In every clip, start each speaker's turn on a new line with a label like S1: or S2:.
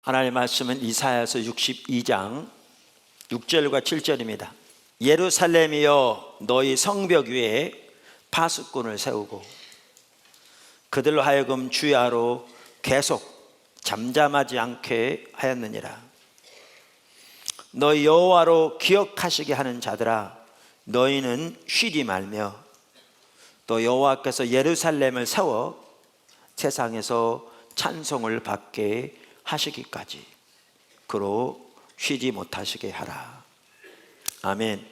S1: 하나님의 말씀은 이사야서 62장 6절과 7절입니다. 예루살렘이여 너희 성벽 위에 파수꾼을 세우고 그들로 하여금 주야로 계속 잠잠하지 않게 하였느니라. 너희 여호와로 기억하시게 하는 자들아 너희는 쉬지 말며 또 여호와께서 예루살렘을 세워 세상에서 찬송을 받게 하시기까지 그로 쉬지 못하시게 하라. 아멘.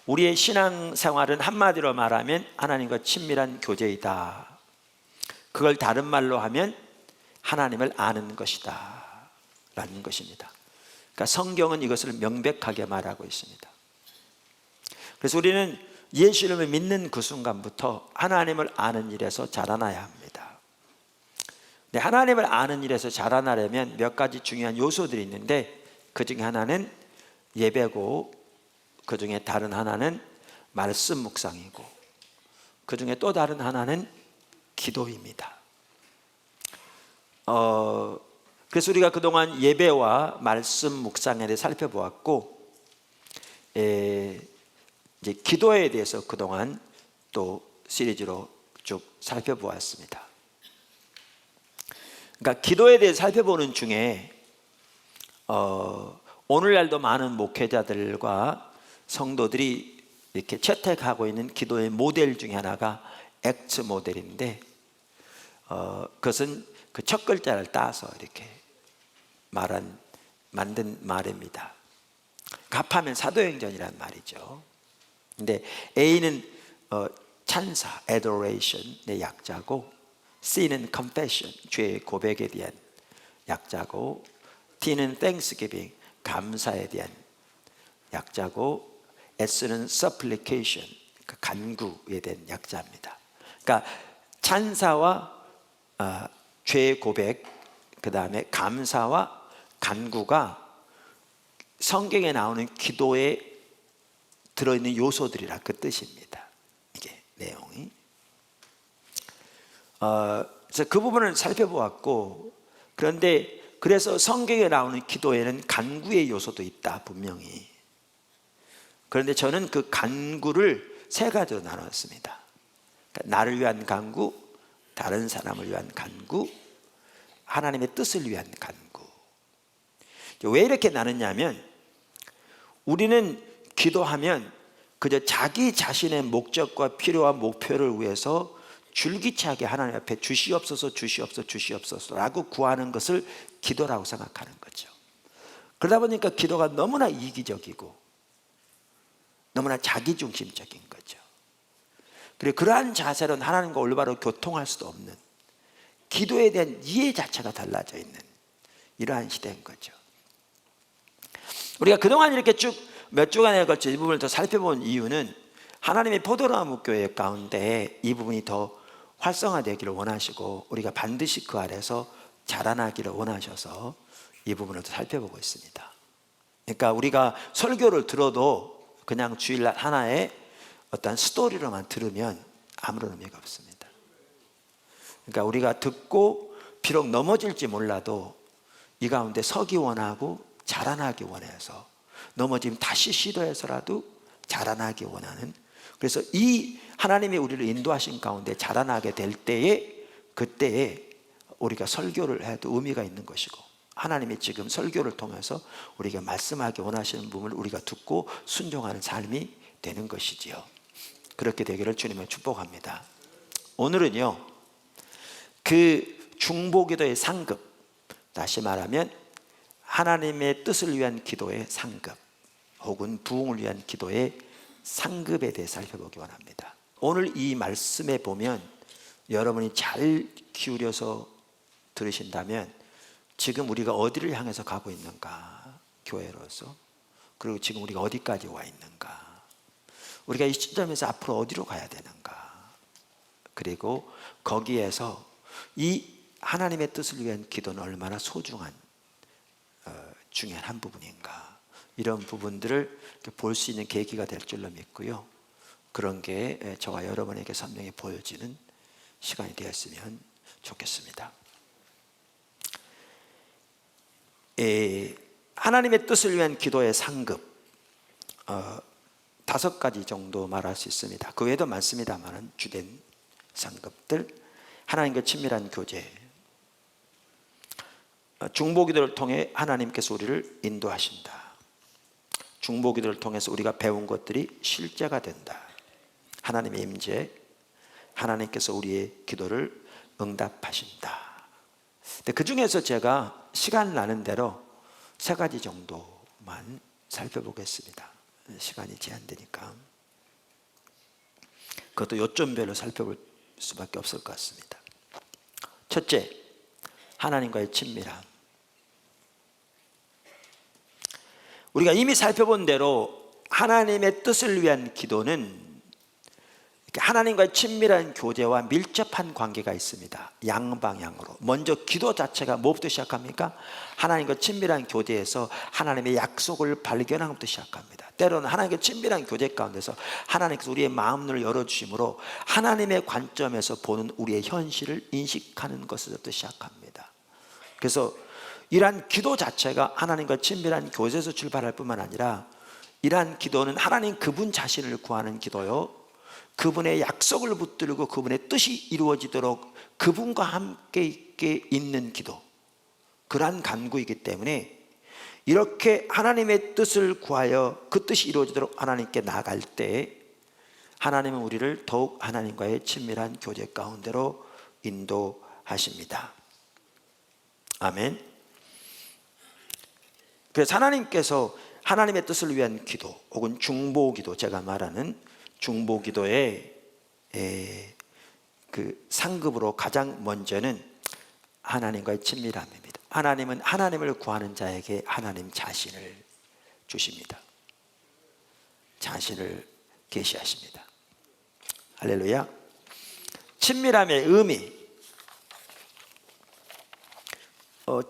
S1: 우리의 신앙생활은 한마디로 말하면 하나님과 친밀한 교제이다. 그걸 다른 말로 하면 하나님을 아는 것이다 라는 것입니다. 그러니까 성경은 이것을 명백하게 말하고 있습니다. 그래서 우리는 예수님을 믿는 그 순간부터 하나님을 아는 일에서 자라나야 합니다. 네, 하나님을 아는 일에서 자라나려면 몇 가지 중요한 요소들이 있는데 그 중에 하나는 예배고 그 중에 다른 하나는 말씀 묵상이고 그 중에 또 다른 하나는 기도입니다. 그래서 우리가 그동안 예배와 말씀 묵상에 대해 살펴보았고 이제 기도에 대해서 그동안 또 시리즈로 쭉 살펴보았습니다. 그러니까 기도에 대해 살펴보는 중에 오늘날도 많은 목회자들과 성도들이 이렇게 채택하고 있는 기도의 모델 중에 하나가 액트 모델인데 그것은 그 첫 글자를 따서 이렇게 만든 말입니다. 갑하면 사도행전이란 말이죠. 근데 A는 찬사, adoration의 약자고 C는 confession, 죄의 고백에 대한 약자고 T는 thanksgiving, 감사에 대한 약자고 S는 supplication, 간구에 대한 약자입니다. 그러니까 찬사와 죄의 고백, 그 다음에 감사와 간구가 성경에 나오는 기도에 들어있는 요소들이라 그 뜻입니다. 이게 내용이. 그래서 그 부분을 살펴보았고, 그런데 그래서 성경에 나오는 기도에는 간구의 요소도 있다 분명히. 그런데 저는 그 간구를 세 가지로 나눴습니다. 그러니까 나를 위한 간구, 다른 사람을 위한 간구, 하나님의 뜻을 위한 간구. 왜 이렇게 나눴냐면 우리는 기도하면 그저 자기 자신의 목적과 필요와 목표를 위해서 줄기차게 하나님 앞에 주시옵소서 주시옵소서 주시옵소서 라고 구하는 것을 기도라고 생각하는 거죠. 그러다 보니까 기도가 너무나 이기적이고 너무나 자기중심적인 거죠. 그리고 그러한 자세로는 하나님과 올바로 교통할 수도 없는, 기도에 대한 이해 자체가 달라져 있는 이러한 시대인 거죠. 우리가 그동안 이렇게 쭉 몇 주간에 걸쳐 이 부분을 더 살펴본 이유는 하나님의 포도나무 교회 가운데 이 부분이 더 활성화되기를 원하시고 우리가 반드시 그 아래서 자라나기를 원하셔서 이 부분을 더 살펴보고 있습니다. 그러니까 우리가 설교를 들어도 그냥 주일날 하나의 어떤 스토리로만 들으면 아무런 의미가 없습니다. 그러니까 우리가 듣고 비록 넘어질지 몰라도 이 가운데 서기 원하고 자라나기 원해서, 넘어지면 다시 시도해서라도 자라나기 원하는, 그래서 이 하나님이 우리를 인도하신 가운데 자라나게 될 때에, 그때에 우리가 설교를 해도 의미가 있는 것이고 하나님이 지금 설교를 통해서 우리가 말씀하기 원하시는 부분을 우리가 듣고 순종하는 삶이 되는 것이지요. 그렇게 되기를 주님을 축복합니다. 오늘은요, 그 중보기도의 상급, 다시 말하면 하나님의 뜻을 위한 기도의 상급 혹은 부흥을 위한 기도의 상급에 대해 살펴보기 원합니다. 오늘 이 말씀에 보면 여러분이 잘 기울여서 들으신다면 지금 우리가 어디를 향해서 가고 있는가, 교회로서, 그리고 지금 우리가 어디까지 와 있는가, 우리가 이 시점에서 앞으로 어디로 가야 되는가, 그리고 거기에서 이 하나님의 뜻을 위한 기도는 얼마나 소중한 중요한 한 부분인가, 이런 부분들을 볼 수 있는 계기가 될 줄로 믿고요. 그런 게 저와 여러분에게 선명히 보여지는 시간이 되었으면 좋겠습니다. 하나님의 뜻을 위한 기도의 상급 5가지 정도 말할 수 있습니다. 그 외에도 많습니다만 주된 상급들. 하나님과 친밀한 교제, 중보기도를 통해 하나님께서 우리를 인도하신다. 중보기도를 통해서 우리가 배운 것들이 실제가 된다. 하나님의 임재, 하나님께서 우리의 기도를 응답하신다. 그 중에서 제가 시간 나는 대로 3가지 정도만 살펴보겠습니다. 시간이 제한되니까. 그것도 요점별로 살펴볼 수밖에 없을 것 같습니다. 첫째, 하나님과의 친밀함. 우리가 이미 살펴본 대로 하나님의 뜻을 위한 기도는 하나님과의 친밀한 교제와 밀접한 관계가 있습니다. 양방향으로. 먼저 기도 자체가 뭐부터 시작합니까? 하나님과 친밀한 교제에서 하나님의 약속을 발견하는 것부터 시작합니다. 때로는 하나님과 친밀한 교제 가운데서 하나님께서 우리의 마음을 열어주심으로 하나님의 관점에서 보는 우리의 현실을 인식하는 것에서부터 시작합니다. 그래서 이러한 기도 자체가 하나님과 친밀한 교제에서 출발할 뿐만 아니라 이러한 기도는 하나님 그분 자신을 구하는 기도요, 그분의 약속을 붙들고 그분의 뜻이 이루어지도록 그분과 함께 있게 있는 기도, 그러한 간구이기 때문에 이렇게 하나님의 뜻을 구하여 그 뜻이 이루어지도록 하나님께 나아갈 때 하나님은 우리를 더욱 하나님과의 친밀한 교제 가운데로 인도하십니다. 아멘. 그래서 하나님께서 하나님의 뜻을 위한 기도 혹은 중보기도, 제가 말하는 중보기도의 그 상급으로 가장 먼저는 하나님과의 친밀함입니다. 하나님은 하나님을 구하는 자에게 하나님 자신을 주십니다. 자신을 계시하십니다. 할렐루야. 친밀함의 의미.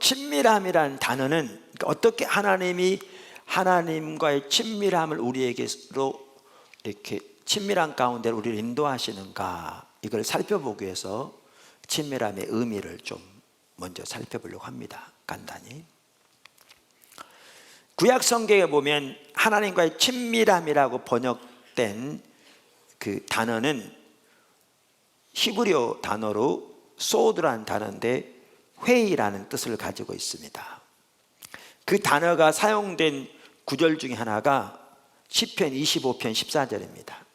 S1: 친밀함이라는 단어는 어떻게 하나님이 하나님과의 친밀함을 우리에게로 이렇게 친밀한 가운데 우리를 인도하시는가, 이걸 살펴보기 위해서 친밀함의 의미를 좀 먼저 살펴보려고 합니다. 간단히. 구약 성경에 보면 하나님과의 친밀함이라고 번역된 그 단어는 히브리어 단어로 소드라는 단어인데 회의라는 뜻을 가지고 있습니다. 그 단어가 사용된 구절 중에 하나가 시편 25편 14절입니다.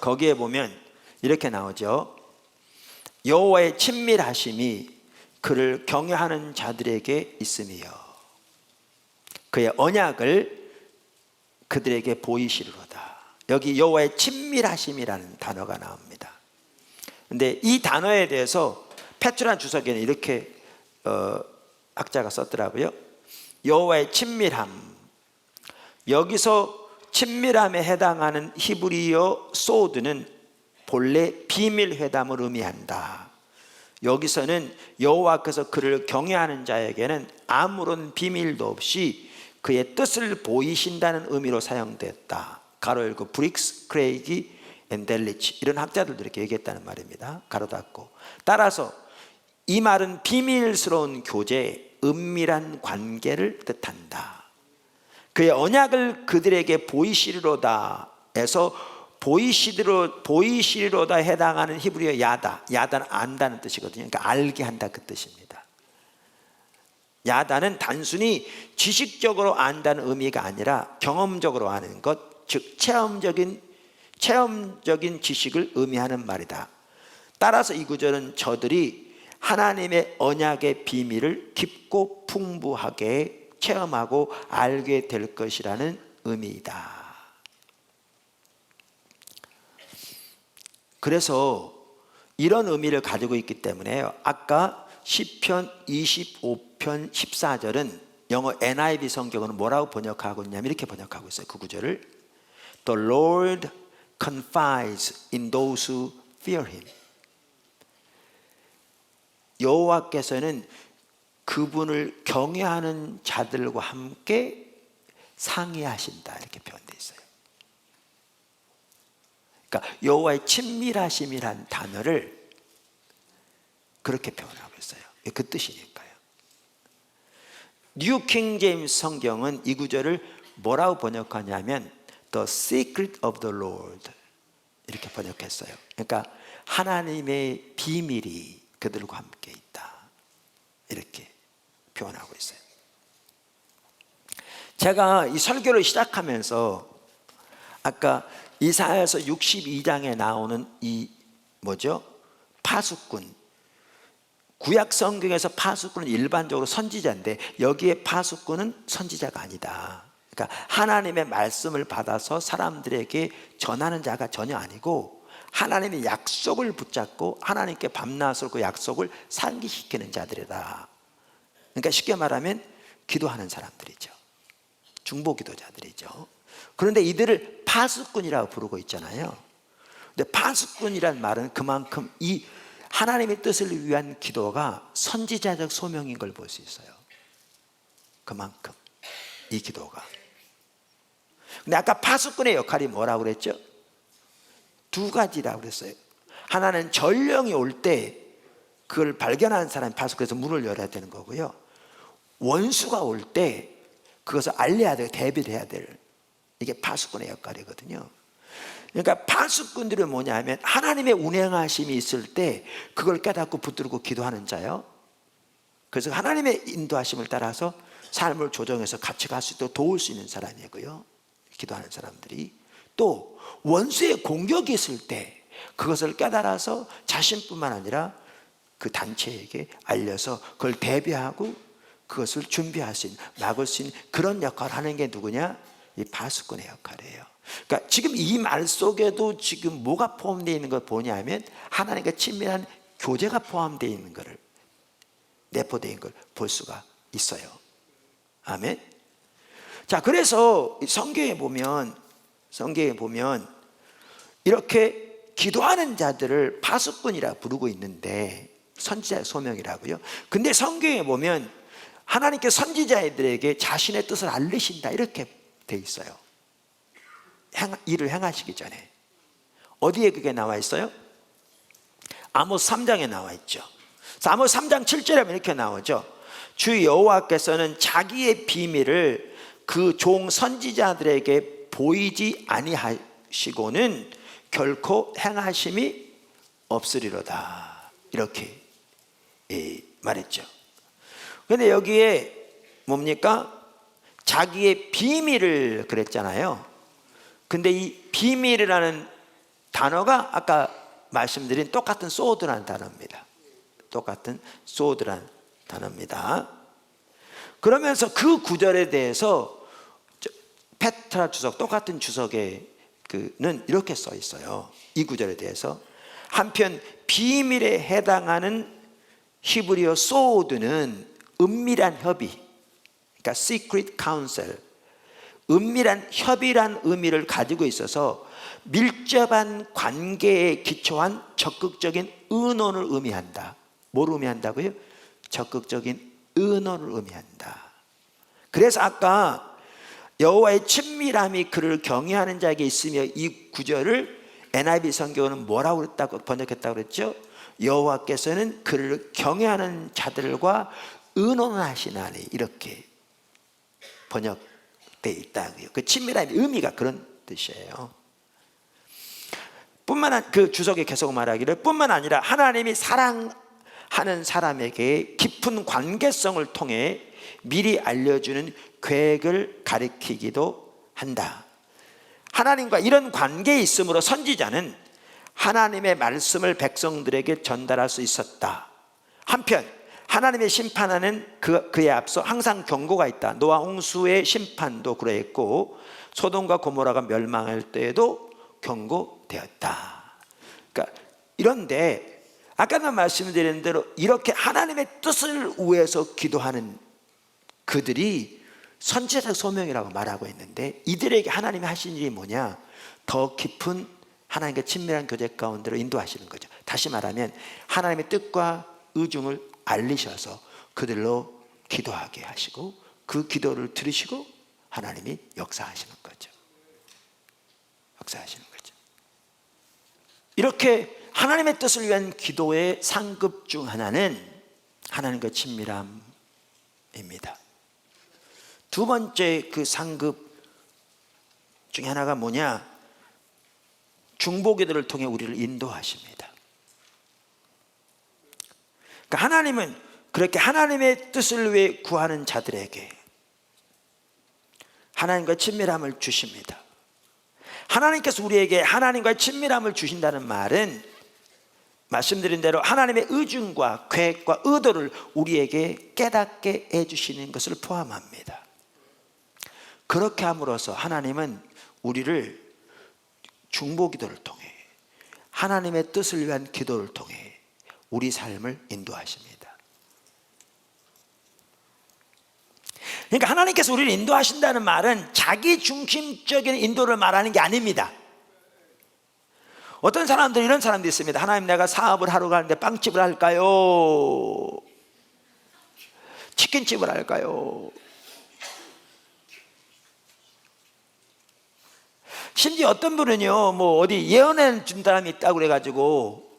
S1: 거기에 보면 이렇게 나오죠. 여호와의 친밀하심이 그를 경외하는 자들에게 있으며 그의 언약을 그들에게 보이시리로다. 여기 여호와의 친밀하심이라는 단어가 나옵니다. 그런데 이 단어에 대해서 페트라 주석에는 이렇게 학자가 썼더라고요. 여호와의 친밀함, 여기서 친밀함에 해당하는 히브리어 소드는 본래 비밀 회담을 의미한다. 여기서는 여호와께서 그를 경외하는 자에게는 아무런 비밀도 없이 그의 뜻을 보이신다는 의미로 사용됐다. 가로 열고 브릭스, 크레이기, 엔델리치, 이런 학자들도 이렇게 얘기했다는 말입니다. 가로 닫고. 따라서 이 말은 비밀스러운 교제, 은밀한 관계를 뜻한다. 그의 언약을 그들에게 보이시리로다 에서 보이시리로다 해당하는 히브리어 야다는 안다는 뜻이거든요. 그러니까 알게 한다, 그 뜻입니다. 야다는 단순히 지식적으로 안다는 의미가 아니라 경험적으로 아는 것, 즉 체험적인 지식을 의미하는 말이다. 따라서 이 구절은 저들이 하나님의 언약의 비밀을 깊고 풍부하게 체험하고 알게 될 것이라는 의미이다. 그래서 이런 의미를 가지고 있기 때문에 아까 시편 25편 14절은 영어 NIV 성경은 뭐라고 번역하고 있냐면 이렇게 번역하고 있어요. 그 구절을 The Lord confides in those who fear Him. 여호와께서는 그분을 경외하는 자들과 함께 상의하신다, 이렇게 표현되어 있어요. 그러니까 여호와의 친밀하심이란 단어를 그렇게 표현하고 있어요. 그 뜻이니까요. 뉴 킹 제임스 성경은 이 구절을 뭐라고 번역하냐면 The secret of the Lord 이렇게 번역했어요. 그러니까 하나님의 비밀이 그들과 함께 있다 이렇게 표현하고 있어요. 제가 이 설교를 시작하면서 아까 이사야서 62장에 나오는 이 뭐죠? 파수꾼. 구약 성경에서 파수꾼은 일반적으로 선지자인데 여기에 파수꾼은 선지자가 아니다. 그러니까 하나님의 말씀을 받아서 사람들에게 전하는 자가 전혀 아니고 하나님의 약속을 붙잡고 하나님께 밤낮으로 그 약속을 상기시키는 자들이다. 그러니까 쉽게 말하면 기도하는 사람들이죠. 중보 기도자들이죠. 그런데 이들을 파수꾼이라고 부르고 있잖아요. 근데 파수꾼이란 말은 그만큼 이 하나님의 뜻을 위한 기도가 선지자적 소명인 걸 볼 수 있어요. 그만큼 이 기도가. 근데 아까 파수꾼의 역할이 뭐라고 그랬죠? 두 가지라고 그랬어요. 하나는 전령이 올 때 그걸 발견한 사람이 파수꾼에서 문을 열어야 되는 거고요. 원수가 올 때 그것을 알려야 돼요. 대비를 해야 될. 이게 파수꾼의 역할이거든요. 그러니까 파수꾼들은 뭐냐면 하나님의 운행하심이 있을 때 그걸 깨닫고 붙들고 기도하는 자요. 그래서 하나님의 인도하심을 따라서 삶을 조정해서 같이 갈 수 있도록 도울 수 있는 사람이고요. 기도하는 사람들이 또 원수의 공격이 있을 때 그것을 깨달아서 자신뿐만 아니라 그 단체에게 알려서 그걸 대비하고 그것을 준비할 수 있는, 막을 수 있는 그런 역할을 하는 게 누구냐? 이 파수꾼의 역할이에요. 그러니까 지금 이 말 속에도 지금 뭐가 포함되어 있는 걸 보냐면 하나님과 친밀한 교제가 포함되어 있는 것을, 내포되어 있는 걸 볼 수가 있어요. 아멘. 자, 그래서 성경에 보면 이렇게 기도하는 자들을 파수꾼이라 부르고 있는데 선지자의 소명이라고요. 근데 성경에 보면 하나님께 선지자들에게 자신의 뜻을 알리신다 이렇게 돼 있어요. 일을 행하시기 전에. 어디에 그게 나와 있어요? 아모스 3장에 나와 있죠. 아모스 3장 7절에 보면 이렇게 나오죠. 주 여호와께서는 자기의 비밀을 그 종 선지자들에게 보이지 아니하시고는 결코 행하심이 없으리로다 이렇게 말했죠. 그런데 여기에 뭡니까? 자기의 비밀을 그랬잖아요. 근데 이 비밀이라는 단어가 아까 말씀드린 똑같은 소드라는 단어입니다. 똑같은 소드라는 단어입니다. 그러면서 그 구절에 대해서 페트라 주석, 똑같은 주석에는 이렇게 써 있어요. 이 구절에 대해서 한편 비밀에 해당하는 히브리어 소드는 은밀한 협의, 그러니까 secret counsel, 은밀한 협의란 의미를 가지고 있어서 밀접한 관계에 기초한 적극적인 의논을 의미한다. 뭘 의미한다고요? 적극적인 의논을 의미한다. 그래서 아까 여호와의 친밀함이 그를 경외하는 자에게 있으며 이 구절을 NIV 성경은 뭐라고 그랬다고 번역했다고 그랬죠? 여호와께서는 그를 경외하는 자들과 의논하시나니 이렇게 번역되어 있다고요. 그 친밀함의 의미가 그런 뜻이에요. 그 주석에 계속 말하기를 뿐만 아니라 하나님이 사랑하는 사람에게 깊은 관계성을 통해 미리 알려주는 계획을 가리키기도 한다. 하나님과 이런 관계에 있으므로 선지자는 하나님의 말씀을 백성들에게 전달할 수 있었다. 한편 하나님의 심판하는 그에 앞서 항상 경고가 있다. 노아 홍수의 심판도 그랬고 소돔과 고모라가 멸망할 때에도 경고되었다. 그러니까 이런데 아까도 말씀드린 대로 이렇게 하나님의 뜻을 위해서 기도하는 그들이 선지자적 소명이라고 말하고 있는데 이들에게 하나님이 하신 일이 뭐냐? 더 깊은 하나님과 친밀한 교제 가운데로 인도하시는 거죠. 다시 말하면 하나님의 뜻과 의중을 알리셔서 그들로 기도하게 하시고 그 기도를 들으시고 하나님이 역사하시는 거죠. 역사하시는 거죠. 이렇게 하나님의 뜻을 위한 기도의 상급 중 하나는 하나님과 친밀함입니다. 두 번째 그 상급 중에 하나가 뭐냐? 중보기도를 통해 우리를 인도하십니다. 그러니까 하나님은 그렇게 하나님의 뜻을 위해 구하는 자들에게 하나님과 친밀함을 주십니다. 하나님께서 우리에게 하나님과의 친밀함을 주신다는 말은 말씀드린 대로 하나님의 의중과 계획과 의도를 우리에게 깨닫게 해주시는 것을 포함합니다. 그렇게 함으로써 하나님은 우리를 중보기도를 통해 하나님의 뜻을 위한 기도를 통해 우리 삶을 인도하십니다. 그러니까 하나님께서 우리를 인도하신다는 말은 자기 중심적인 인도를 말하는 게 아닙니다. 어떤 사람들은 이런 사람도 있습니다. 하나님, 내가 사업을 하러 가는데 빵집을 할까요? 치킨집을 할까요? 심지어 어떤 분은요, 뭐 어디 예언해 준 사람이 있다고 그래가지고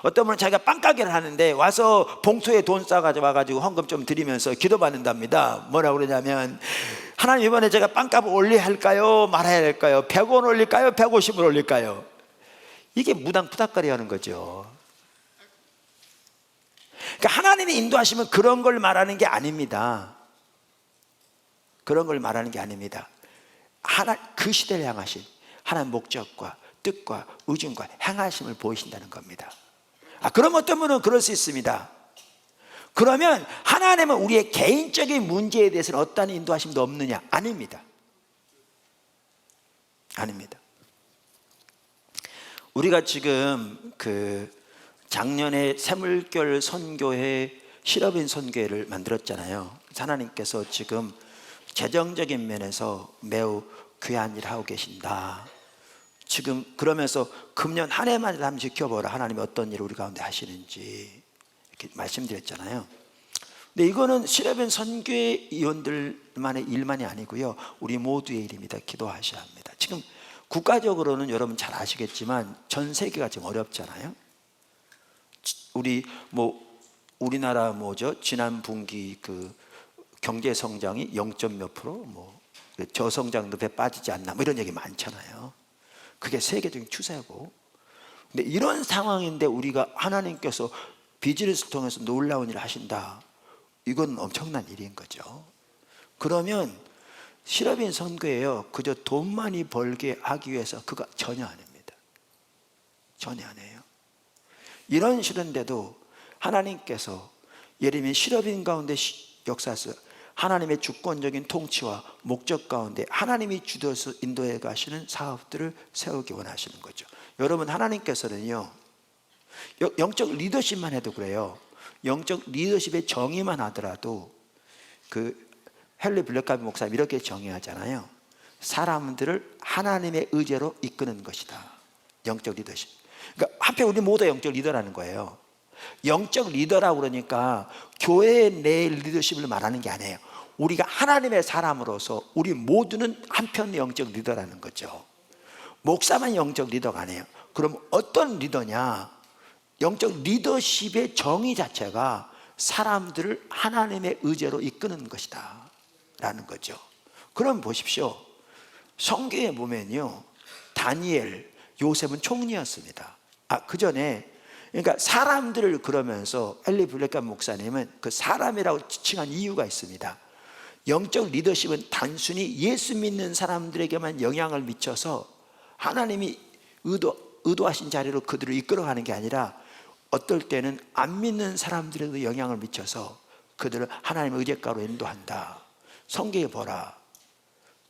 S1: 어떤 분은 자기가 빵가게를 하는데 와서 봉투에 돈 싸가지고 와가지고 헌금 좀 드리면서 기도받는답니다. 뭐라고 그러냐면, 하나님, 이번에 제가 빵값을 올려야 할까요? 말아야 할까요? 100원 올릴까요? 150원 올릴까요? 이게 무당푸닥거리 하는 거죠. 그러니까 하나님이 인도하시면 그런 걸 말하는 게 아닙니다. 그런 걸 말하는 게 아닙니다. 그 시대를 향하신 하나님의 목적과 뜻과 의중과 행하심을 보이신다는 겁니다. 그럼 어떤 분은 그럴 수 있습니다. 그러면 하나님은 우리의 개인적인 문제에 대해서는 어떠한 인도하심도 없느냐? 아닙니다. 아닙니다. 우리가 지금 작년에 새물결 선교회 실업인 선교회를 만들었잖아요. 하나님께서 지금 재정적인 면에서 매우 귀한 일을 하고 계신다. 지금 그러면서 금년 한 해만 한번 지켜보라. 하나님이 어떤 일을 우리 가운데 하시는지 이렇게 말씀드렸잖아요. 근데 이거는 실업인 선교회 위원들만의 일만이 아니고요, 우리 모두의 일입니다. 기도하셔야 합니다. 지금 국가적으로는 여러분 잘 아시겠지만 전 세계가 지금 어렵잖아요. 우리나라 지난 분기 경제 성장이 0.몇 %, 저성장 늪에 빠지지 않나, 이런 얘기 많잖아요. 그게 세계적인 추세고. 근데 이런 상황인데 우리가 하나님께서 비즈니스를 통해서 놀라운 일을 하신다. 이건 엄청난 일인 거죠. 그러면 실업인 선교예요. 그저 돈 많이 벌게 하기 위해서 그거 전혀 아닙니다. 전혀 아니에요. 이런 시대인데도 하나님께서 예레미야 실업인 가운데 역사에서 하나님의 주권적인 통치와 목적 가운데 하나님이 주도해서 인도해 가시는 사업들을 세우기 원하시는 거죠. 여러분, 하나님께서는요, 영적 리더십만 해도 그래요. 영적 리더십의 정의만 하더라도 헨리 블랙카비 목사님 이렇게 정의하잖아요. 사람들을 하나님의 의제로 이끄는 것이다. 영적 리더십. 그러니까 하필 우리 모두 영적 리더라는 거예요. 영적 리더라고 그러니까 교회 내 리더십을 말하는 게 아니에요. 우리가 하나님의 사람으로서 우리 모두는 한편의 영적 리더라는 거죠. 목사만 영적 리더가 아니에요. 그럼 어떤 리더냐? 영적 리더십의 정의 자체가 사람들을 하나님의 의제로 이끄는 것이다 라는 거죠. 그럼 보십시오. 성경에 보면요, 다니엘, 요셉은 총리였습니다. 그 전에, 그러니까 사람들을 그러면서 헨리 블랙카비 목사님은 그 사람이라고 지칭한 이유가 있습니다. 영적 리더십은 단순히 예수 믿는 사람들에게만 영향을 미쳐서 하나님이 의도하신 자리로 그들을 이끌어가는 게 아니라 어떨 때는 안 믿는 사람들에도 영향을 미쳐서 그들을 하나님의 의제가로 인도한다. 성경에 보라,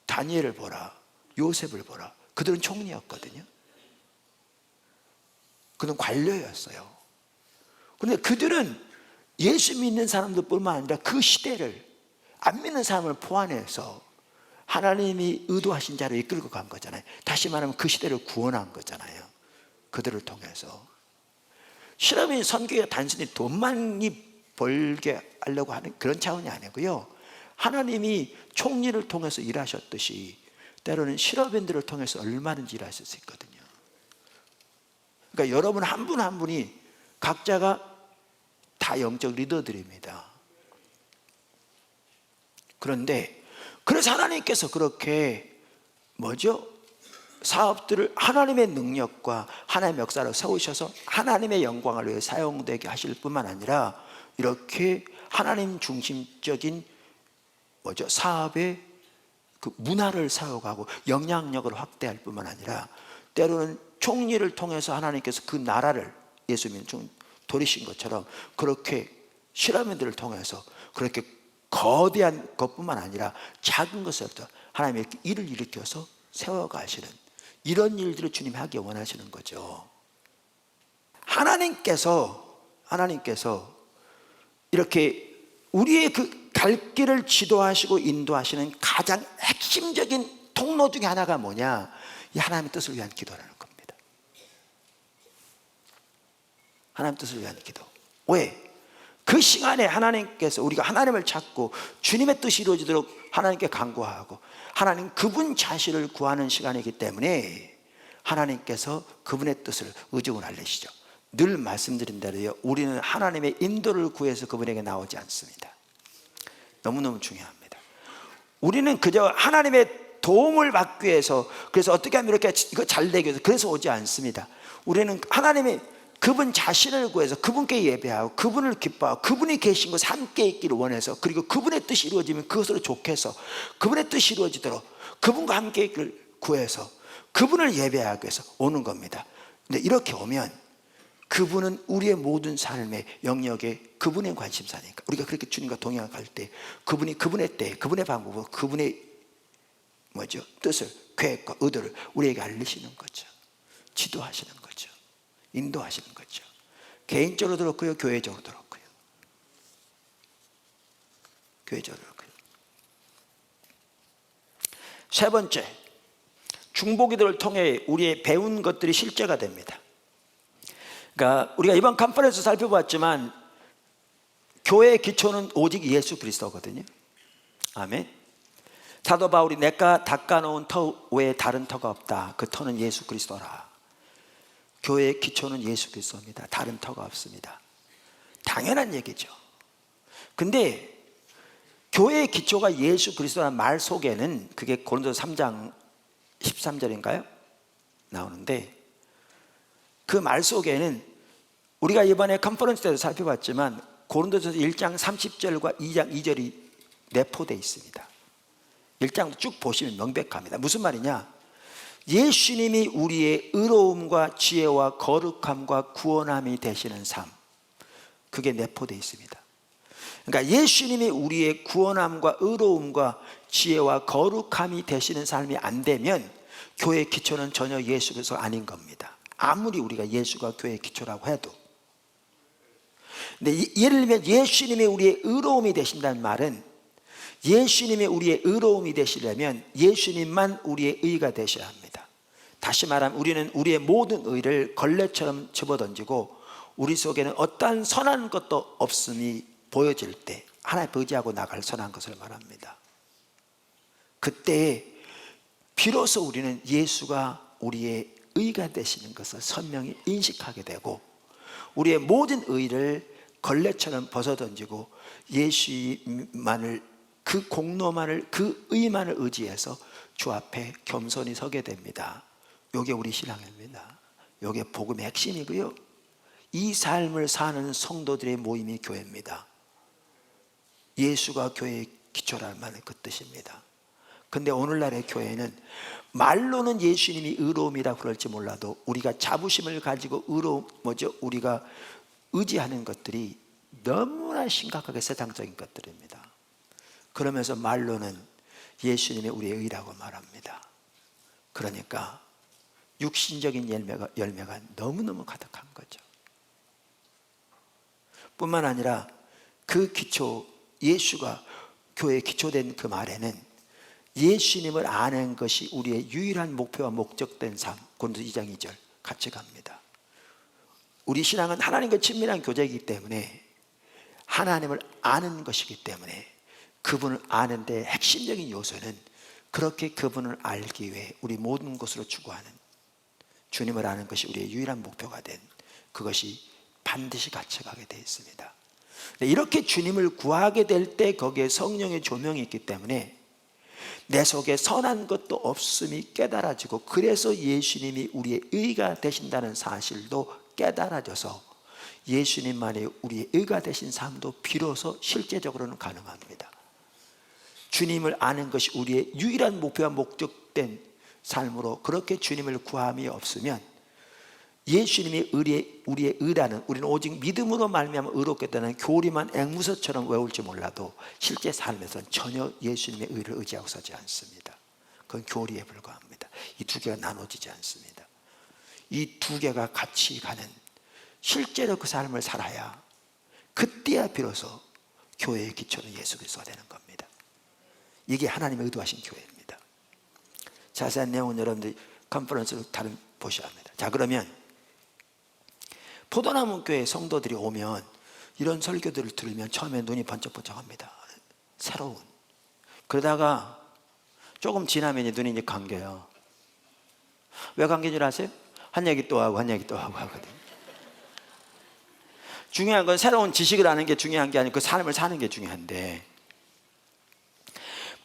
S1: 다니엘을 보라, 요셉을 보라. 그들은 총리였거든요. 그들은 관료였어요. 그런데 그들은 예수 믿는 사람들뿐만 아니라 그 시대를, 안 믿는 사람을 포함해서 하나님이 의도하신 자로 이끌고 간 거잖아요. 다시 말하면 그 시대를 구원한 거잖아요. 그들을 통해서. 실업인 선교가 단순히 돈 많이 벌게 하려고 하는 그런 차원이 아니고요, 하나님이 총리를 통해서 일하셨듯이 때로는 실업인들을 통해서 얼마든지 일하실 수 있거든요. 그러니까 여러분 한 분 한 분이 각자가 다 영적 리더들입니다. 그런데 그래서 하나님께서 그렇게 사업들을 하나님의 능력과 하나님의 역사를 세우셔서 하나님의 영광을 위해 사용되게 하실 뿐만 아니라 이렇게 하나님 중심적인 사업의 그 문화를 세워가고 영향력을 확대할 뿐만 아니라 때로는 총리를 통해서 하나님께서 그 나라를 예수님이 좀 돌리신 것처럼 그렇게 실험들을 통해서 그렇게 거대한 것뿐만 아니라 작은 것부터 하나님의 일을 일으켜서 세워가시는 이런 일들을 주님이 하기 원하시는 거죠. 하나님께서 이렇게 우리의 그 갈 길을 지도하시고 인도하시는 가장 핵심적인 통로 중에 하나가 뭐냐? 이 하나님의 뜻을 위한 기도라는 겁니다. 하나님의 뜻을 위한 기도. 왜? 그 시간에 하나님께서 우리가 하나님을 찾고 주님의 뜻이 이루어지도록 하나님께 간구하고 하나님 그분 자신을 구하는 시간이기 때문에 하나님께서 그분의 뜻을 의중을 알리시죠. 늘 말씀드린 대로요, 우리는 하나님의 인도를 구해서 그분에게 나오지 않습니다. 너무너무 중요합니다. 우리는 그저 하나님의 도움을 받기 위해서, 그래서 어떻게 하면 이렇게 이거 잘 되기 위해서 그래서 오지 않습니다. 우리는 하나님의 그분 자신을 구해서 그분께 예배하고 그분을 기뻐하고 그분이 계신 곳에 함께 있기를 원해서, 그리고 그분의 뜻이 이루어지면 그것으로 좋게해서 그분의 뜻이 이루어지도록 그분과 함께 있기를 구해서 그분을 예배하기 위해서 오는 겁니다. 근데 이렇게 오면 그분은 우리의 모든 삶의 영역에 그분의 관심사니까 우리가 그렇게 주님과 동행할 때 그분이 그분의 때, 그분의 방법으로 그분의 뜻을, 계획과 의도를 우리에게 알리시는 거죠. 지도하시는 거죠. 인도하시는 거죠. 개인적으로도 그렇고요, 교회적으로도 그렇고요. 교회적으로 그렇고요. 세 번째, 중보기도를 통해 우리의 배운 것들이 실제가 됩니다. 그러니까 우리가 이번 컨퍼런스 살펴봤지만 교회의 기초는 오직 예수 그리스도거든요. 아멘. 사도 바울이 내가 닦아놓은 터 외에 다른 터가 없다. 그 터는 예수 그리스도라. 교회의 기초는 예수 그리스도입니다. 다른 터가 없습니다. 당연한 얘기죠. 근데 교회의 기초가 예수 그리스도라는 말 속에는, 그게 고린도서 3장 13절인가요? 나오는데 그 말 속에는 우리가 이번에 컨퍼런스 때도 살펴봤지만 고린도서 1장 30절과 2장 2절이 내포되어 있습니다. 1장도 쭉 보시면 명백합니다. 무슨 말이냐? 예수님이 우리의 의로움과 지혜와 거룩함과 구원함이 되시는 삶, 그게 내포되어 있습니다. 그러니까 예수님이 우리의 구원함과 의로움과 지혜와 거룩함이 되시는 삶이 안 되면 교회의 기초는 전혀 예수 그리스도 아닌 겁니다. 아무리 우리가 예수가 교회의 기초라고 해도. 근데 예를 들면 예수님이 우리의 의로움이 되신다는 말은, 예수님이 우리의 의로움이 되시려면 예수님만 우리의 의가 되셔야 합니다. 다시 말하면 우리는 우리의 모든 의를 걸레처럼 집어던지고 우리 속에는 어떠한 선한 것도 없음이 보여질 때 하나님 의지하고 나갈 선한 것을 말합니다. 그때 비로소 우리는 예수가 우리의 의가 되시는 것을 선명히 인식하게 되고 우리의 모든 의를 걸레처럼 벗어던지고 예수만을, 그 공로만을, 그 의만을 의지해서 주 앞에 겸손히 서게 됩니다. 이게 우리 신앙입니다. 이게 복음의 핵심이고요, 이 삶을 사는 성도들의 모임이 교회입니다. 예수가 교회의 기초라는 말은 그 뜻입니다. 근데 오늘날의 교회는 말로는 예수님이 의로움이라 그럴지 몰라도 우리가 자부심을 가지고 우리가 의지하는 것들이 너무나 심각하게 세상적인 것들입니다. 그러면서 말로는 예수님이 우리의 의라고 말합니다. 그러니까 육신적인 열매가 너무너무 가득한 거죠. 뿐만 아니라 그 기초, 예수가 교회에 기초된 그 말에는 예수님을 아는 것이 우리의 유일한 목표와 목적된 삶, 고린도서 2장 2절 같이 갑니다. 우리 신앙은 하나님과 친밀한 교제이기 때문에, 하나님을 아는 것이기 때문에 그분을 아는 데 핵심적인 요소는 그렇게 그분을 알기 위해 우리 모든 것으로 추구하는 주님을 아는 것이 우리의 유일한 목표가 된, 그것이 반드시 같이 가게 되어 있습니다. 이렇게 주님을 구하게 될 때 거기에 성령의 조명이 있기 때문에 내 속에 선한 것도 없음이 깨달아지고, 그래서 예수님이 우리의 의가 되신다는 사실도 깨달아져서 예수님만이 우리의 의가 되신 삶도 비로소 실제적으로는 가능합니다. 주님을 아는 것이 우리의 유일한 목표와 목적된 삶으로 그렇게 주님을 구함이 없으면 예수님이 우리의 의라는, 우리는 오직 믿음으로 말미암아 의롭게 되는 교리만 앵무새처럼 외울지 몰라도 실제 삶에서는 전혀 예수님의 의를 의지하고 서지 않습니다. 그건 교리에 불과합니다. 이 두 개가 나눠지지 않습니다. 이 두 개가 같이 가는, 실제로 그 삶을 살아야 그때야 비로소 교회의 기초는 예수 그리스도가 되는 겁니다. 이게 하나님의 의도하신 교회입니다. 자세한 내용은 여러분들이 컨퍼런스로 보셔야 합니다. 자, 그러면 포도나무 교회 성도들이 오면 이런 설교들을 들으면 처음에 눈이 번쩍번쩍합니다. 새로운. 그러다가 조금 지나면 눈이 이제 감겨요. 왜 감긴 줄 아세요? 한 얘기 또 하고 한 얘기 또 하고 하거든요. 중요한 건 새로운 지식을 아는 게 중요한 게 아니고 그 삶을 사는 게 중요한데,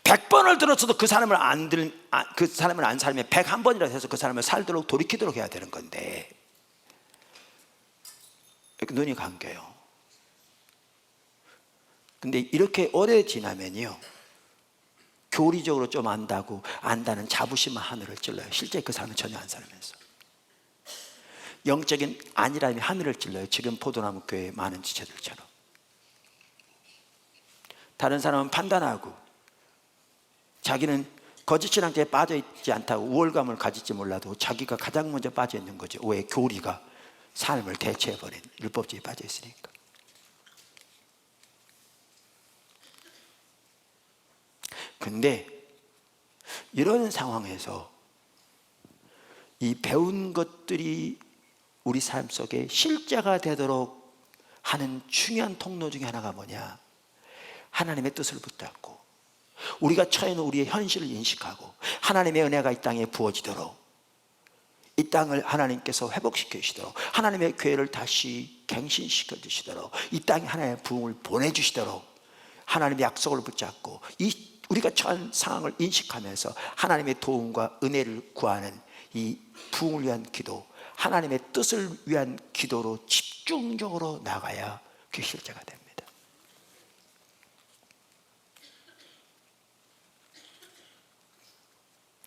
S1: 100번을 들었어도 그 사람을 안 살면 101번이라도 해서 그 사람을 살도록 돌이키도록 해야 되는 건데 눈이 감겨요. 근데 이렇게 오래 지나면요, 교리적으로 좀 안다는 자부심만 하늘을 찔러요. 실제 그 사람은 전혀 안 살면서 영적인 안일함이 하늘을 찔러요. 지금 포도나무 교회의 많은 지체들처럼. 다른 사람은 판단하고 자기는 거짓신앙자에 빠져있지 않다고 우월감을 가질지 몰라도 자기가 가장 먼저 빠져있는 거죠. 왜? 교리가 삶을 대체해버린 율법주의에 빠져있으니까. 근데 이런 상황에서 이 배운 것들이 우리 삶 속에 실제가 되도록 하는 중요한 통로 중에 하나가 뭐냐? 하나님의 뜻을 붙잡고 우리가 처해 있는 우리의 현실을 인식하고 하나님의 은혜가 이 땅에 부어지도록, 이 땅을 하나님께서 회복시켜 주시도록, 하나님의 교회를 다시 갱신시켜 주시도록, 이 땅에 하나님의 부흥을 보내주시도록 하나님의 약속을 붙잡고 우리가 처한 상황을 인식하면서 하나님의 도움과 은혜를 구하는 이 부흥을 위한 기도, 하나님의 뜻을 위한 기도로 집중적으로 나가야 그게 실제가 됩니다.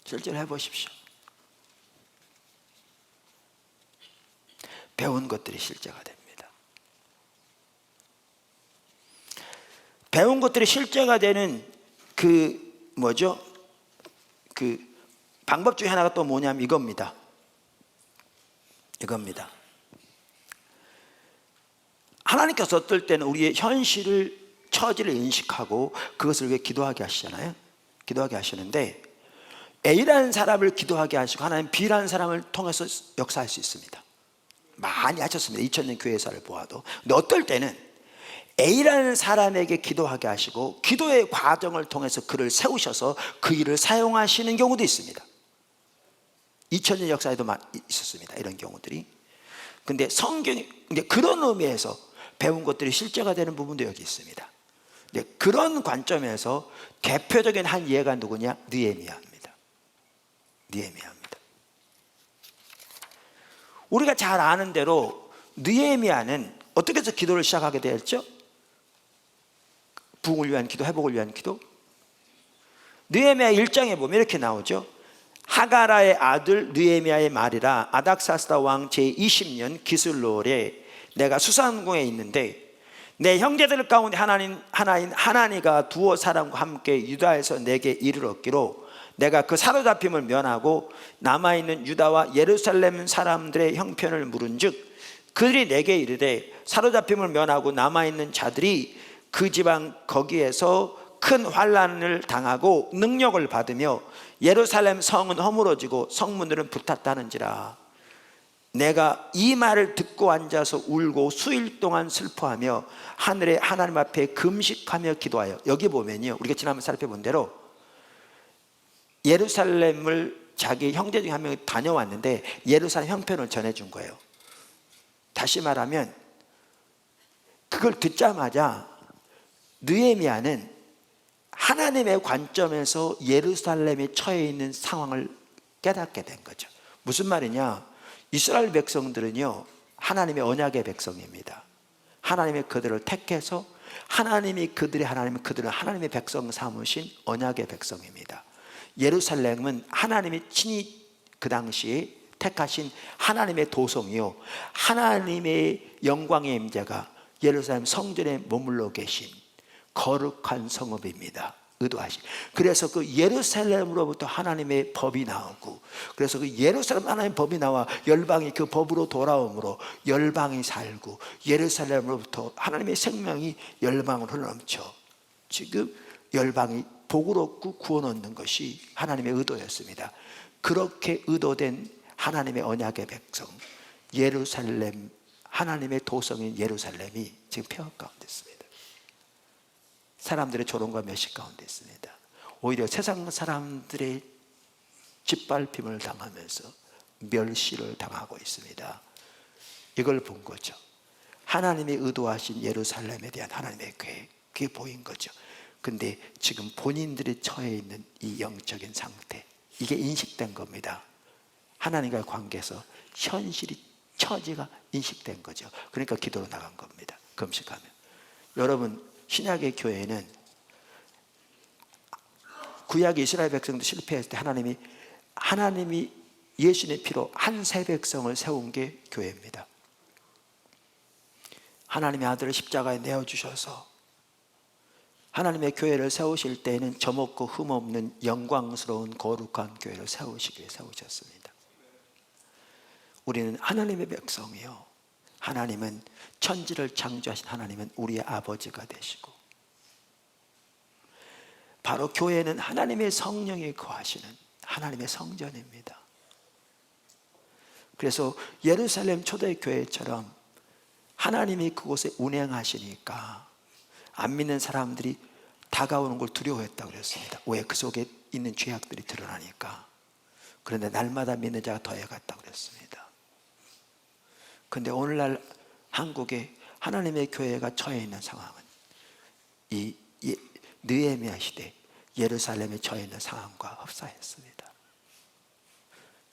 S1: 실제로 해보십시오. 배운 것들이 실제가 됩니다. 배운 것들이 실제가 되는 그 방법 중에 하나가 또 뭐냐면 이겁니다. 하나님께서 어떨 때는 우리의 현실을, 처지를 인식하고 그것을 위해 기도하게 하시잖아요. 기도하게 하시는데 A라는 사람을 기도하게 하시고 하나님 B라는 사람을 통해서 역사할 수 있습니다. 많이 하셨습니다. 2000년 교회사를 보아도. 근데 어떨 때는 A라는 사람에게 기도하게 하시고 기도의 과정을 통해서 그를 세우셔서 그 일을 사용하시는 경우도 있습니다. 2000년 역사에도 있었습니다. 이런 경우들이. 근데 성경이 그런 의미에서 배운 것들이 실제가 되는 부분도 여기 있습니다. 근데 그런 관점에서 대표적인 한 예가 누구냐? 느헤미야입니다. 우리가 잘 아는 대로 느헤미야는 어떻게 해서 기도를 시작하게 되었죠? 부흥을 위한 기도, 회복을 위한 기도. 느헤미야 1장에 보면 이렇게 나오죠. 하가라의 아들 느헤미야의 말이라, 아닥사스다 왕 제20년 기슬롤에 내가 수산궁에 있는데 내 형제들 가운데 하나니가 두어 사람과 함께 유다에서 내게 이르렀기로 내가 그 사로잡힘을 면하고 남아있는 유다와 예루살렘 사람들의 형편을 물은즉 그들이 내게 이르되 사로잡힘을 면하고 남아있는 자들이 그 지방 거기에서 큰 환난을 당하고 능력을 받으며 예루살렘 성은 허물어지고 성문들은 불탔다는지라. 내가 이 말을 듣고 앉아서 울고 수일 동안 슬퍼하며 하늘의 하나님 앞에 금식하며 기도하여. 여기 보면요, 우리가 지난번 살펴본 대로 예루살렘을 자기 형제 중에 한 명이 다녀왔는데 예루살렘 형편을 전해준 거예요. 다시 말하면 그걸 듣자마자 느헤미야는 하나님의 관점에서 예루살렘에 처해 있는 상황을 깨닫게 된 거죠. 무슨 말이냐? 이스라엘 백성들은요, 하나님의 언약의 백성입니다. 하나님의 그들을 택해서 하나님이 그들의 하나님, 그들은 하나님의 백성 삼으신 언약의 백성입니다. 예루살렘은 하나님이 친히 그 당시에 택하신 하나님의 도성이요, 하나님의 영광의 임재가 예루살렘 성전에 머물러 계신 거룩한 성읍입니다. 의도하시. 그래서 그 예루살렘으로부터 하나님의 법이 나오고, 그래서 그 예루살렘 하나님의 법이 나와 열방이 그 법으로 돌아오므로 열방이 살고, 예루살렘으로부터 하나님의 생명이 열방으로 흘러넘쳐 지금 열방이 복을 얻고 구원 얻는 것이 하나님의 의도였습니다. 그렇게 의도된 하나님의 언약의 백성 예루살렘, 하나님의 도성인 예루살렘이 지금 폐허 가운데 있습니다. 사람들의 조롱과 멸시 가운데 있습니다. 오히려 세상 사람들의 짓밟힘을 당하면서 멸시를 당하고 있습니다. 이걸 본 거죠. 하나님이 의도하신 예루살렘에 대한 하나님의 계획, 그게 보인 거죠. 근데 지금 본인들이 처해 있는 이 영적인 상태, 이게 인식된 겁니다. 하나님과의 관계에서 현실이, 처지가 인식된 거죠. 그러니까 기도로 나간 겁니다. 금식하면. 여러분, 신약의 교회는 구약 이스라엘 백성도 실패했을 때 하나님이 예수님의 피로 한 세 백성을 세운 게 교회입니다. 하나님의 아들을 십자가에 내어주셔서 하나님의 교회를 세우실 때에는 점없고 흠없는 영광스러운 거룩한 교회를 세우시기 위해 세우셨습니다. 우리는 하나님의 백성이요, 하나님은 천지를 창조하신 하나님은 우리의 아버지가 되시고, 바로 교회는 하나님의 성령이 거하시는 하나님의 성전입니다. 그래서 예루살렘 초대교회처럼 하나님이 그곳에 운행하시니까 안 믿는 사람들이 다가오는 걸 두려워했다고 그랬습니다. 왜? 그 속에 있는 죄악들이 드러나니까. 그런데 날마다 믿는 자가 더해갔다고 그랬습니다. 그런데 오늘날 한국에 하나님의 교회가 처해 있는 상황은 이 느헤미야 시대 예루살렘에 처해 있는 상황과 흡사했습니다.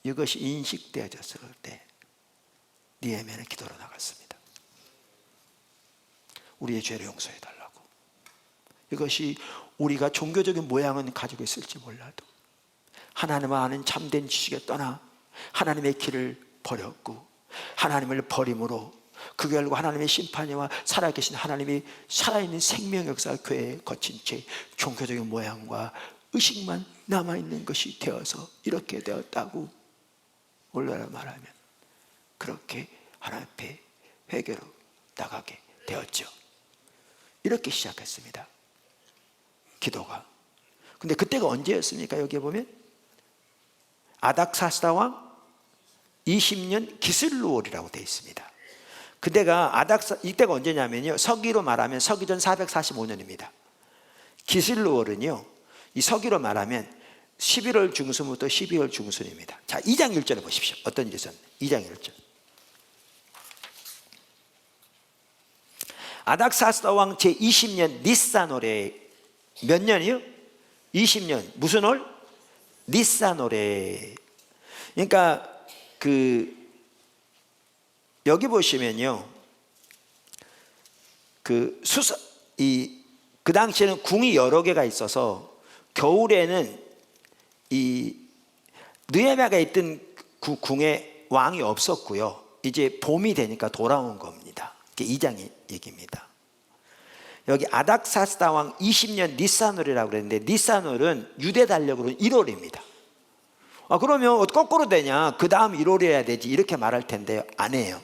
S1: 이것이 인식되어졌을 때 느헤미야는 기도로 나갔습니다. 우리의 죄를 용서해 달라고. 이것이 우리가 종교적인 모양은 가지고 있을지 몰라도 하나님을 아는 참된 지식에 떠나 하나님의 길을 버렸고, 하나님을 버림으로 그 결과 하나님의 심판이와 살아계신 하나님이 살아있는 생명 역사 교회에 거친 채 종교적인 모양과 의식만 남아있는 것이 되어서 이렇게 되었다고 오늘날 말하면 그렇게 하나님 앞에 회개로 나가게 되었죠. 이렇게 시작했습니다, 기도가. 근데 그때가 언제였습니까? 여기에 보면 아닥사스다 왕 20년 기슬루월이라고 되어 있습니다. 그때가 이때가 언제냐면요, 서기로 말하면 서기전 445년입니다. 기슬루월은요, 이 서기로 말하면 11월 중순부터 12월 중순입니다. 자, 2장 1절에 보십시오. 어떤 일이 있었는지. 2장 1절. 아닥사스다 왕 제20년 니산월에 몇 년이요? 20년. 무슨 월? 니산월에. 그러니까 여기 보시면요, 그 당시에는 궁이 여러 개가 있어서 겨울에는 이 느헤미야가 있던 그 궁에 왕이 없었고요. 이제 봄이 되니까 돌아온 겁니다. 이게 2장의 얘기입니다. 여기 아닥사스다 왕 20년 니산월이라고 그랬는데, 니산월은 유대 달력으로는 1월입니다. 그러면 거꾸로 되냐? 그 다음 1월이어야 되지, 이렇게 말할 텐데요. 안 해요.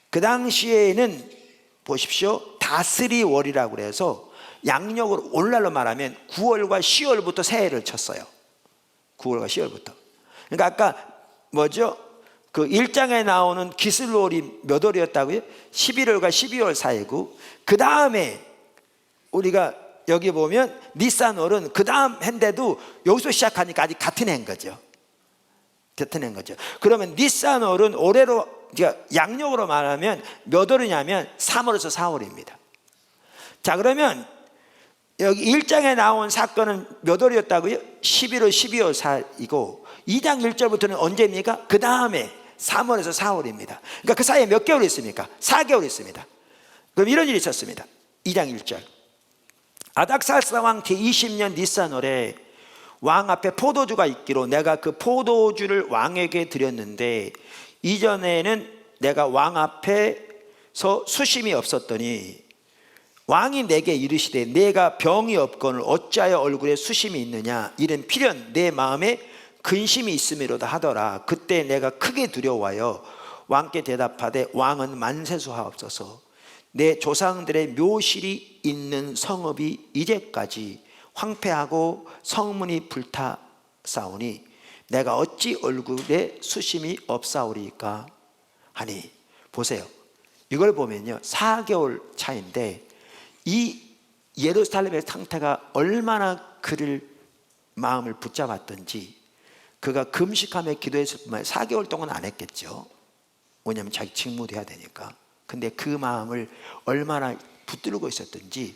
S1: 그 당시에는 보십시오, 다스리월이라고 그래서 양력으로 오늘날로 말하면 9월과 10월부터 새해를 쳤어요. 9월과 10월부터. 그러니까 아까 뭐죠? 그 1장에 나오는 기슬월이 몇 월이었다고요? 11월과 12월 사이고, 그 다음에 우리가 여기 보면 니산월은 그 다음 해인데도 여기서 시작하니까 아직 같은 해인 거죠. 같은 해인 거죠. 그러면 니산월은 올해로, 그러니까 양력으로 말하면 몇 월이냐면 3월에서 4월입니다. 자, 그러면 여기 1장에 나온 사건은 몇 월이었다고요? 11월 12월 4일이고 2장 1절부터는 언제입니까? 그 다음에 3월에서 4월입니다. 그러니까 그 사이에 몇 개월 있습니까? 4개월 있습니다. 그럼 이런 일이 있었습니다. 2장 1절. 아닥사스다 왕 제20년 니산월에 왕 앞에 포도주가 있기로 내가 그 포도주를 왕에게 드렸는데 이전에는 내가 왕 앞에서 수심이 없었더니 왕이 내게 이르시되 내가 병이 없거늘 어찌하여 얼굴에 수심이 있느냐 이는 필연 내 마음에 근심이 있음이로다 하더라. 그때 내가 크게 두려워하여 왕께 대답하되 왕은 만세수하옵소서. 내 조상들의 묘실이 있는 성읍이 이제까지 황폐하고 성문이 불타사오니 내가 어찌 얼굴에 수심이 없사오리까 하니. 보세요, 이걸 보면요 4개월 차인데 이 예루살렘의 상태가 얼마나 그를 마음을 붙잡았던지 그가 금식하며 기도했을 뿐만 아니라 4개월 동안 안 했겠죠. 왜냐하면 자기 직무도 해야 되니까. 근데 그 마음을 얼마나 붙들고 있었던지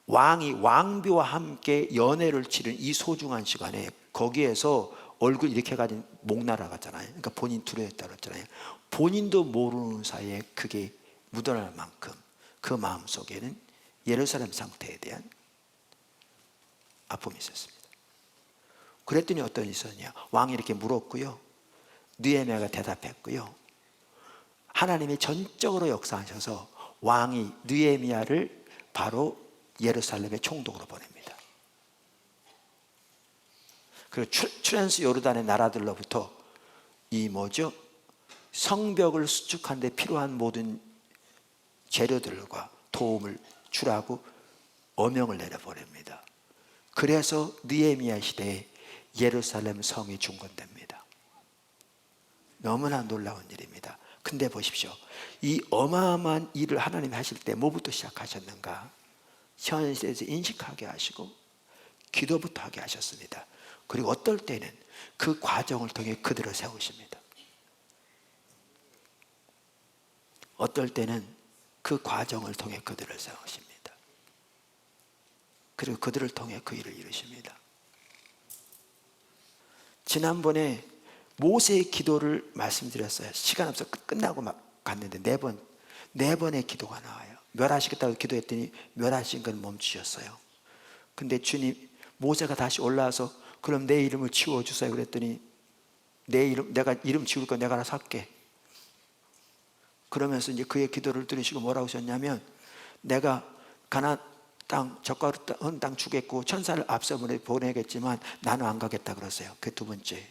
S1: 왕이 왕비와 함께 연애를 치른 이 소중한 시간에 거기에서 얼굴 이렇게 가진 목 날아갔잖아요. 그러니까 본인 두려웠다 그랬잖아요. 본인도 모르는 사이에 그게 묻어날 만큼 그 마음 속에는 예루살렘 상태에 대한 아픔이 있었습니다. 그랬더니 어떤 일이 있었냐. 왕이 이렇게 물었고요, 느헤미야가 대답했고요, 하나님이 전적으로 역사하셔서 왕이 느헤미야를 바로 예루살렘의 총독으로 보냅니다. 그리고 트랜스 요르단의 나라들로부터 이 뭐죠? 성벽을 수축하는 데 필요한 모든 재료들과 도움을 주라고 어명을 내려보냅니다. 그래서 느헤미야 시대에 예루살렘 성이 중건됩니다. 너무나 놀라운 일입니다. 근데 보십시오, 이 어마어마한 일을 하나님이 하실 때 뭐부터 시작하셨는가? 현실에서 인식하게 하시고 기도부터 하게 하셨습니다. 그리고 어떨 때는 그 과정을 통해 그들을 세우십니다. 어떨 때는 그 과정을 통해 그들을 세우십니다. 그리고 그들을 통해 그 일을 이루십니다. 지난번에 모세의 기도를 말씀드렸어요. 시간 없어서 끝나고 막 갔는데 네 번의 기도가 나와요. 멸하시겠다고 기도했더니 멸하신 건 멈추셨어요. 근데 주님, 모세가 다시 올라와서 그럼 내 이름을 지워주세요 그랬더니 내가 이름 지울 거 내가 알아서 할게. 그러면서 이제 그의 기도를 들으시고 뭐라고 하셨냐면, 내가 가나안 땅, 적과른 땅 주겠고 천사를 앞서 보내겠지만 나는 안 가겠다 그러세요. 그 두 번째.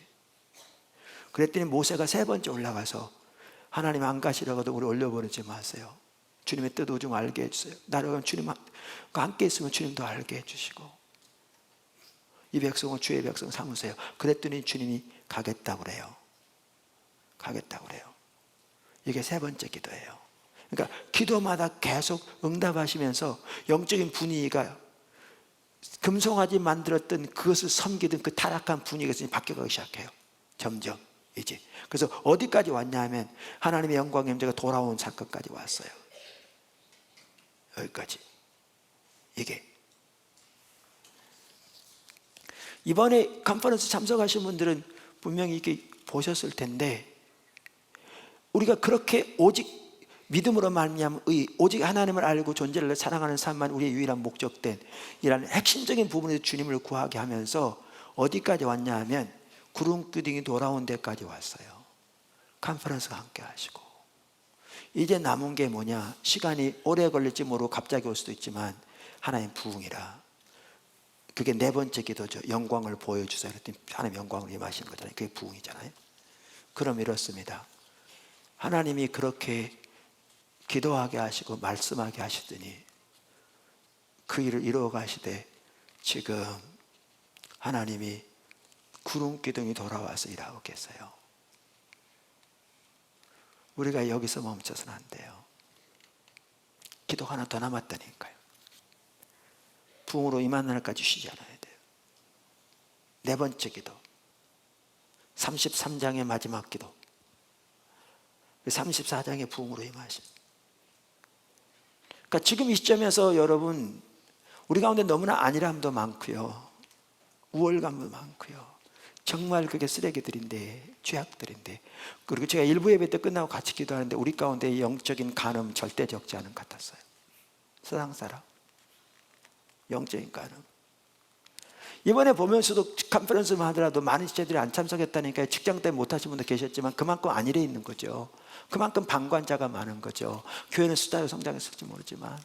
S1: 그랬더니 모세가 세 번째 올라가서 하나님 안 가시라고도 우리 올려버리지 마세요. 주님의 뜻을 좀 알게 해주세요. 나를 주님과 함께 있으면 주님도 알게 해주시고 이 백성은 주의 백성 삼으세요. 그랬더니 주님이 가겠다고 그래요. 가겠다고 그래요. 이게 세 번째 기도예요. 그러니까 기도마다 계속 응답하시면서 영적인 분위기가 금송아지 만들었던 그것을 섬기던 그 타락한 분위기가 바뀌어가기 시작해요. 점점 이제. 그래서 어디까지 왔냐 하면 하나님의 영광의 임재가 돌아온 사건까지 왔어요. 여기까지. 이게 이번에 컨퍼런스 참석하신 분들은 분명히 이렇게 보셨을 텐데, 우리가 그렇게 오직 믿음으로 말미암아 오직 하나님을 알고 존재를 사랑하는 삶만 우리의 유일한 목적된 이라는 핵심적인 부분에서 주님을 구하게 하면서 어디까지 왔냐 하면 구름기둥이 돌아온 데까지 왔어요. 컨퍼런스가 함께 하시고 이제 남은 게 뭐냐, 시간이 오래 걸릴지 모르고 갑자기 올 수도 있지만 하나님 부흥이라. 그게 네 번째 기도죠. 영광을 보여주세요 그랬더니 하나님 영광을 임하시는 거잖아요. 그게 부흥이잖아요. 그럼 이렇습니다. 하나님이 그렇게 기도하게 하시고 말씀하게 하시더니 그 일을 이루어 가시되 지금 하나님이 구름기둥이 돌아와서 일하고 계세요. 우리가 여기서 멈춰서는 안 돼요. 기도가 하나 더 남았다니까요. 부흥으로 임하는 날까지 쉬지 않아야 돼요. 네 번째 기도, 33장의 마지막 기도, 34장의 부흥으로 임하신. 그러니까 지금 이 시점에서 여러분 우리 가운데 너무나 안일함도 많고요, 우월감도 많고요. 정말 그게 쓰레기들인데, 죄악들인데. 그리고 제가 일부 예배 때 끝나고 같이 기도하는데 우리 가운데 영적인 간음 절대 적지 않은 것 같았어요. 세상 사람, 영적인 간음. 이번에 보면서도 컨퍼런스만 하더라도 많은 지체들이 안 참석했다니까 직장 때문에 못하신 분도 계셨지만 그만큼 안일해 있는 거죠. 그만큼 방관자가 많은 거죠. 교회는 숫자로 성장했을지 모르지만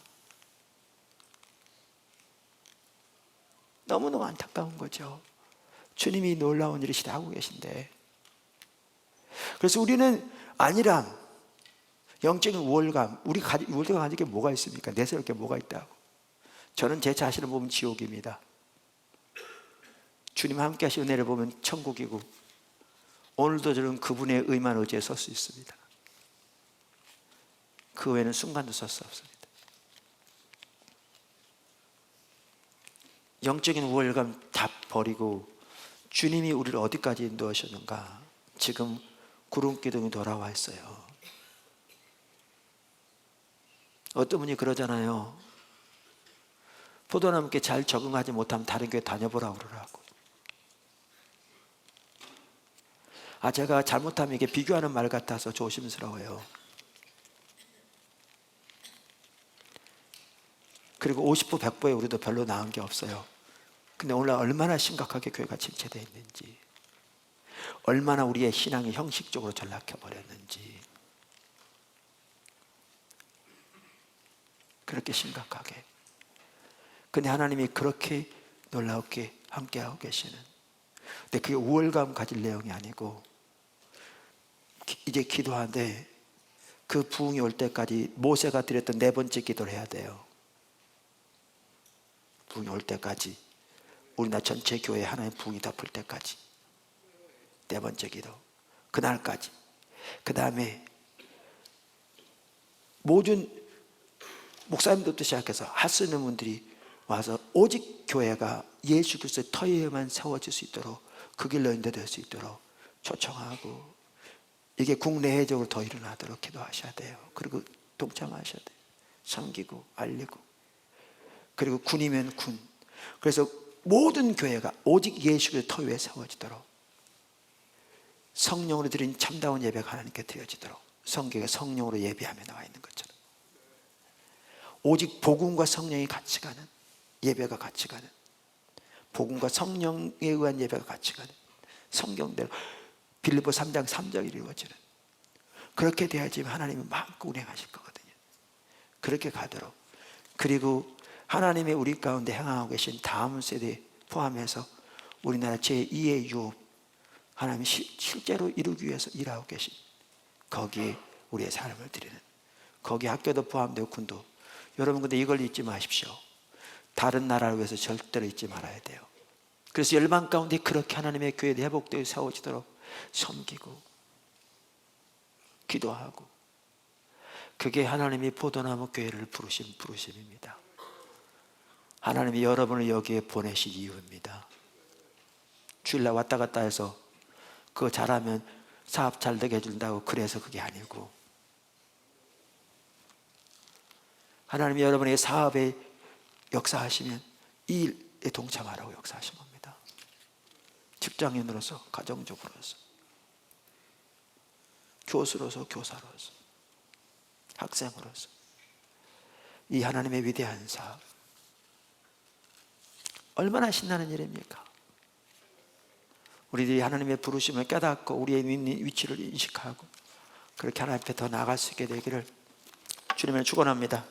S1: 너무너무 안타까운 거죠. 주님이 놀라운 일을 시도하고 계신데. 그래서 우리는 안일함, 영적인 우월감, 우리가 가진 게 뭐가 있습니까? 내세울 게 뭐가 있다고. 저는 제 자신을 보면 지옥입니다. 주님 함께 하시는 은혜를 보면 천국이고, 오늘도 저는 그분의 의만 의지에 설 수 있습니다. 그 외에는 순간도 설 수 없습니다. 영적인 우월감 다 버리고 주님이 우리를 어디까지 인도하셨는가? 지금 구름 기둥이 돌아와 있어요. 어떤 분이 그러잖아요. 포도나무께 잘 적응하지 못하면 다른 교회 다녀보라고 그러라고. 제가 잘못하면 이게 비교하는 말 같아서 조심스러워요. 그리고 50보 100보에 우리도 별로 나은 게 없어요. 근데 오늘 얼마나 심각하게 교회가 침체되어 있는지, 얼마나 우리의 신앙이 형식적으로 전락해 버렸는지, 그렇게 심각하게. 근데 하나님이 그렇게 놀랍게 함께하고 계시는, 근데 그게 우월감 가질 내용이 아니고 이제 기도하는데 그 부흥이 올 때까지 모세가 드렸던 4번째 기도를 해야 돼요. 부흥이 올 때까지, 우리나라 전체 교회 하나의 부흥이 덮을 때까지 4번째 기도, 그날까지. 그 다음에 모든 목사님들부터 시작해서 할 수 있는 분들이 와서 오직 교회가 예수 그리스도의 터 위에만 세워질 수 있도록, 그 길로 인도될 수 있도록 초청하고, 이게 국내외적으로 더 일어나도록 기도하셔야 돼요. 그리고 동참하셔야 돼요. 섬기고 알리고. 그리고 군이면 군. 그래서 모든 교회가 오직 예수 그리스도의 터 위에 세워지도록, 성령으로 드린 참다운 예배가 하나님께 드려지도록, 성경에 성령으로 예배하며 나와 있는 것처럼 오직 복음과 성령이 같이 가는 예배가 같이 가는, 복음과 성령에 의한 예배가 같이 가는, 성경대로 빌립보 3장 3절이 이루어지는, 그렇게 돼야지 하나님은 마음껏 운행하실 거거든요. 그렇게 가도록. 그리고 하나님이 우리 가운데 행하고 계신 다음 세대 포함해서 우리나라 제2의 유업, 하나님이 실제로 이루기 위해서 일하고 계신, 거기에 우리의 삶을 드리는, 거기에 학교도 포함되고 군도. 여러분 근데 이걸 잊지 마십시오. 다른 나라를 위해서 절대로 잊지 말아야 돼요. 그래서 열방 가운데 그렇게 하나님의 교회에 회복되어 세워지도록 섬기고 기도하고, 그게 하나님이 포도나무 교회를 부르신 부르심입니다. 하나님이 여러분을 여기에 보내신 이유입니다. 주일날 왔다 갔다 해서 그거 잘하면 사업 잘 되게 해준다고 그래서 그게 아니고, 하나님이 여러분의 사업에 역사하시면 이 일에 동참하라고 역사하신 겁니다. 직장인으로서, 가정적으로서, 교수로서, 교사로서, 학생으로서, 이 하나님의 위대한 사업, 얼마나 신나는 일입니까? 우리들이 하나님의 부르심을 깨닫고 우리의 위치를 인식하고 그렇게 하나님 앞에 더 나아갈 수 있게 되기를 주님을 축원합니다.